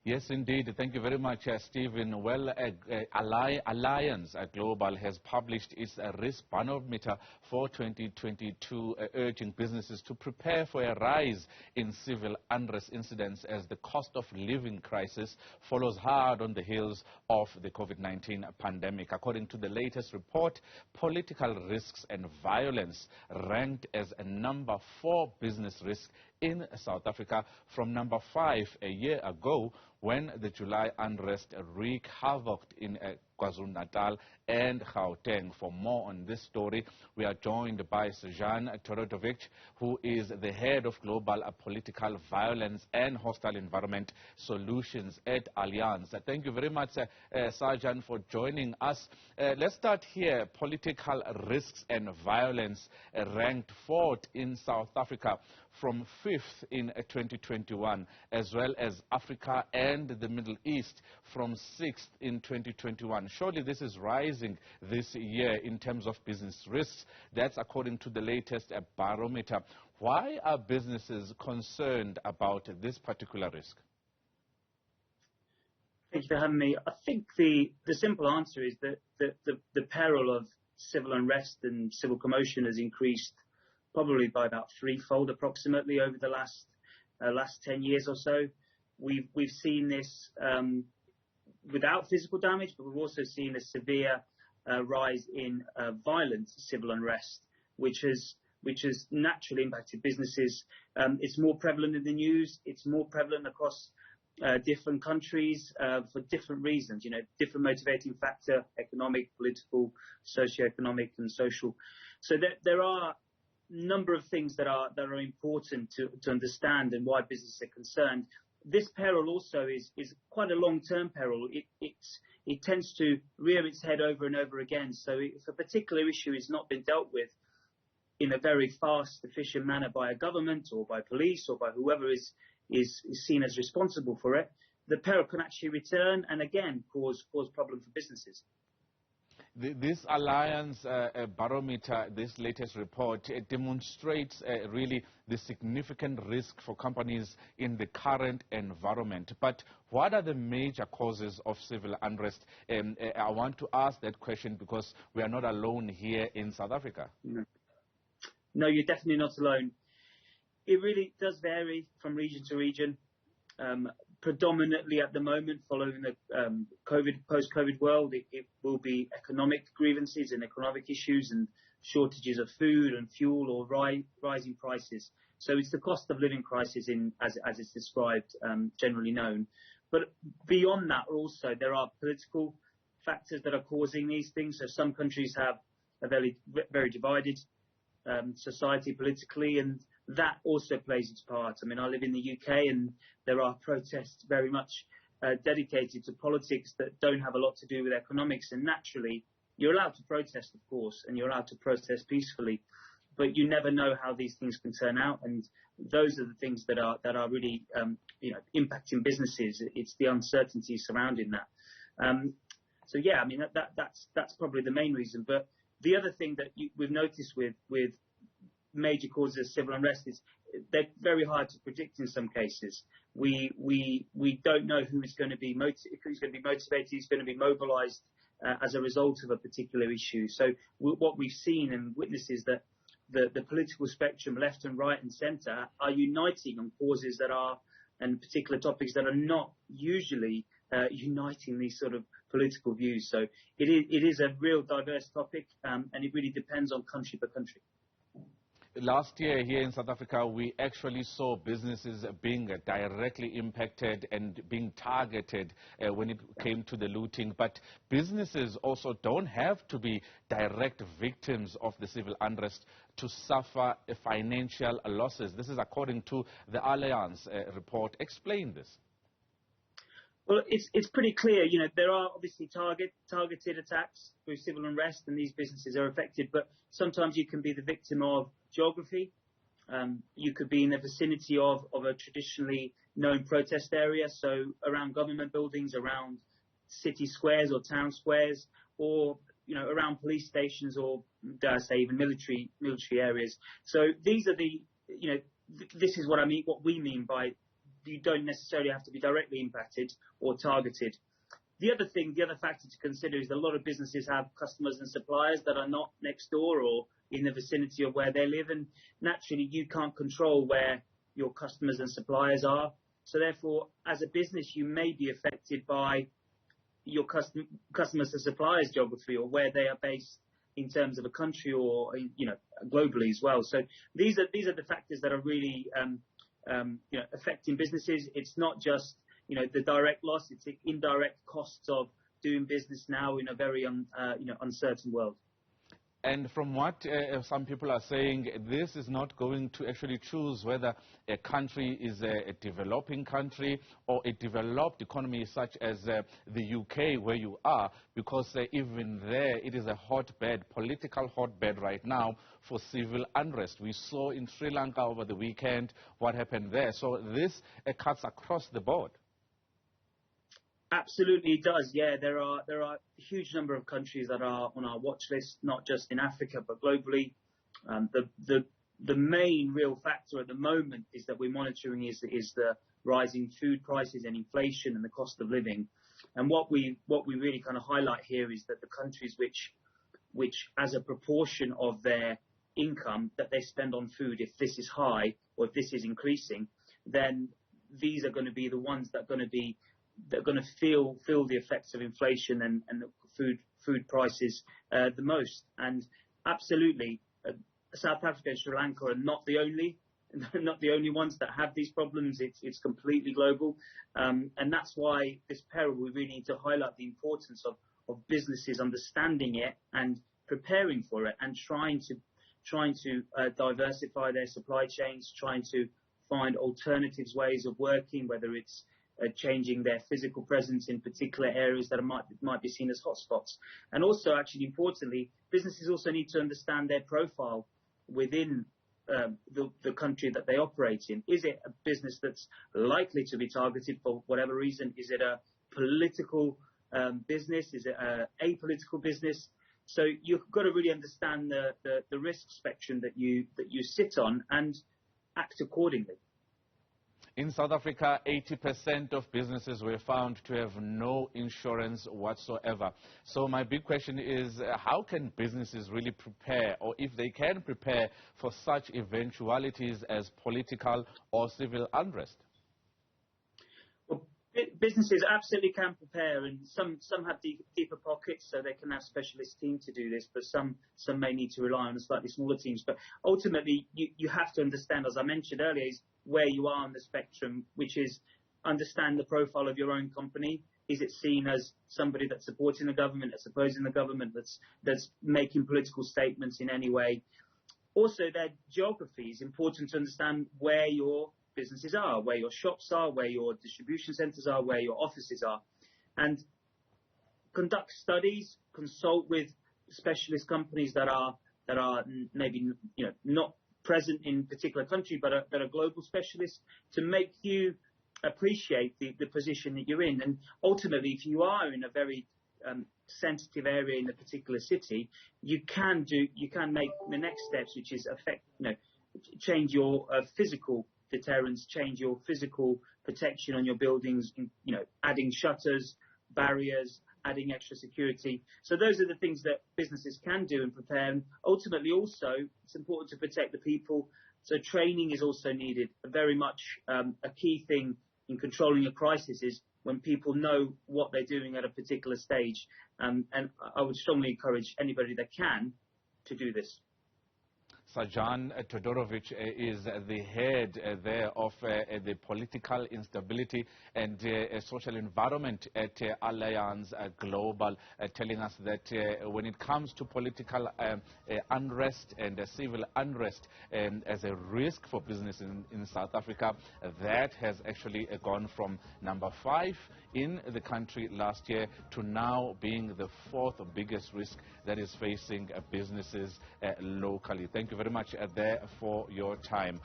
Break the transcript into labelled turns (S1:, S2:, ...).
S1: Yes, indeed. Thank you very much, Stephen. Well, Allianz Global has published its Risk Barometer for 2022, urging businesses to prepare for a rise in civil unrest incidents as the cost of living crisis follows hard on the heels of the COVID-19 pandemic. According to the latest report, political risks and violence ranked as a number 4 business risk in South Africa from number 5 a year ago, when the July unrest wreaked havoc in KwaZulu-Natal and Gauteng. For more on this story, we are joined by Srdjan, who is the head of Global Political Violence and Hostile Environment Solutions at Allianz. Thank you very much, Srdjan, for joining us. Let's start here. Political risks and violence ranked 4th in South Africa from 5th in 2021, as well as Africa and the Middle East from 6th in 2021. Surely this is rising this year in terms of business risks. That's according to the latest barometer. Why are businesses concerned about this particular risk?
S2: Thank you for having me. I think the simple answer is that the peril of civil unrest and civil commotion has increased probably by about 3-fold approximately over the last 10 years or so. We've seen this without physical damage, but we've also seen a severe rise in violent civil unrest, which has naturally impacted businesses. It's more prevalent in the news. It's more prevalent across different countries for different reasons. You know, different motivating factor: economic, political, socio-economic, and social. So there are number of things that are important to understand and why businesses are concerned. This peril also is quite a long-term peril. It tends to rear its head over and over again. So if a particular issue is not been dealt with in a very fast, efficient manner by a government or by police or by whoever is seen as responsible for it, the peril can actually return and again cause problems for businesses.
S1: This Allianz Barometer, this latest report, it demonstrates really the significant risk for companies in the current environment. But what are the major causes of civil unrest? I want to ask that question because we are not alone here in South Africa.
S2: No, you're definitely not alone. It really does vary from region to region. Predominantly at the moment, following the post-COVID world, it will be economic grievances and economic issues and shortages of food and fuel or rising prices. So it's the cost of living crisis as it's described, generally known. But beyond that, also there are political factors that are causing these things. So some countries have a very divided society politically, and that also plays its part. I mean, I live in the UK, and there are protests very much dedicated to politics that don't have a lot to do with economics. And naturally, you're allowed to protest, of course, and you're allowed to protest peacefully, but you never know how these things can turn out. And those are the things that are really impacting businesses. It's the uncertainty surrounding that. So yeah, I mean that's probably the main reason. But the other thing that we've noticed with major causes of civil unrest is they're very hard to predict in some cases. We don't know who's going to be motivated, who's going to be mobilized as a result of a particular issue. So what we've seen and witnessed is that the political spectrum, left and right and centre, are uniting on causes that are, and particular topics that are not usually uniting these sort of political views. So it is a real diverse topic, and it really depends on country by country.
S1: Last year here in South Africa, we actually saw businesses being directly impacted and being targeted when it came to the looting. But businesses also don't have to be direct victims of the civil unrest to suffer financial losses. This is according to the Allianz report. Explain this.
S2: Well, it's pretty clear. You know, there are obviously targeted attacks through civil unrest, and these businesses are affected. But sometimes you can be the victim of geography. You could be in the vicinity of a traditionally known protest area, so around government buildings, around city squares or town squares, or around police stations, or dare I say even military areas. So these are this is what I mean. What we mean by you don't necessarily have to be directly impacted or targeted. The other factor to consider is that a lot of businesses have customers and suppliers that are not next door or in the vicinity of where they live, and naturally you can't control where your customers and suppliers are. So therefore, as a business, you may be affected by your customers and suppliers' geography or where they are based in terms of a country or, globally as well. So these are the factors that are really affecting businesses. It's not just the direct loss; it's the indirect costs of doing business now in a very uncertain world.
S1: And from what some people are saying, this is not going to actually choose whether a country is a developing country or a developed economy such as the UK where you are, because even there it is a hotbed, political hotbed right now for civil unrest. We saw in Sri Lanka over the weekend what happened there. So this cuts across the board.
S2: Absolutely, it does. Yeah, there are a huge number of countries that are on our watch list, not just in Africa but globally. The main real factor at the moment is that we're monitoring is the rising food prices and inflation and the cost of living. And what we really kind of highlight here is that the countries which as a proportion of their income that they spend on food, if this is high or if this is increasing, then these are going to be the ones that are going to feel the effects of inflation and the food prices the most. And absolutely, South Africa and Sri Lanka are not the only ones that have these problems. It's completely global, and that's why this peril, we really need to highlight the importance of businesses understanding it and preparing for it and trying to diversify their supply chains, trying to find alternatives ways of working, whether it's changing their physical presence in particular areas that might be seen as hotspots. And also, actually importantly, businesses also need to understand their profile within the country that they operate in. Is it a business that's likely to be targeted for whatever reason? Is it a political business? Is it a apolitical business? So you've got to really understand the risk spectrum that you sit on and act accordingly.
S1: In South Africa, 80% of businesses were found to have no insurance whatsoever. So my big question is, how can businesses really prepare, or if they can prepare, for such eventualities as political or civil unrest?
S2: Well, businesses absolutely can prepare, and some have deeper pockets, so they can have specialist teams to do this, but some may need to rely on the slightly smaller teams. But ultimately, you have to understand, as I mentioned earlier, is where you are on the spectrum, which is understand the profile of your own company. Is it seen as somebody that's supporting the government, that's opposing the government, that's making political statements in any way? Also, their geography is important to understand where your businesses are, where your shops are, where your distribution centres are, where your offices are, and conduct studies, consult with specialist companies that are maybe not present in a particular country, but that are global specialists, to make you appreciate the position that you're in. And ultimately, if you are in a very sensitive area in a particular city, you can make the next steps, which is change your physical deterrence, change your physical protection on your buildings, adding shutters, barriers, adding extra security. So those are the things that businesses can do and prepare. And ultimately, also, it's important to protect the people. So training is also needed. Very much a key thing in controlling a crisis is when people know what they're doing at a particular stage. And I would strongly encourage anybody that can to do this.
S1: Srdjan Todorovic is the head there of the political instability and social environment at Allianz Global, telling us that when it comes to political unrest and civil unrest as a risk for business in South Africa, that has actually gone from number 5 in the country last year to now being the 4th biggest risk that is facing businesses locally. Thank you very much there for your time.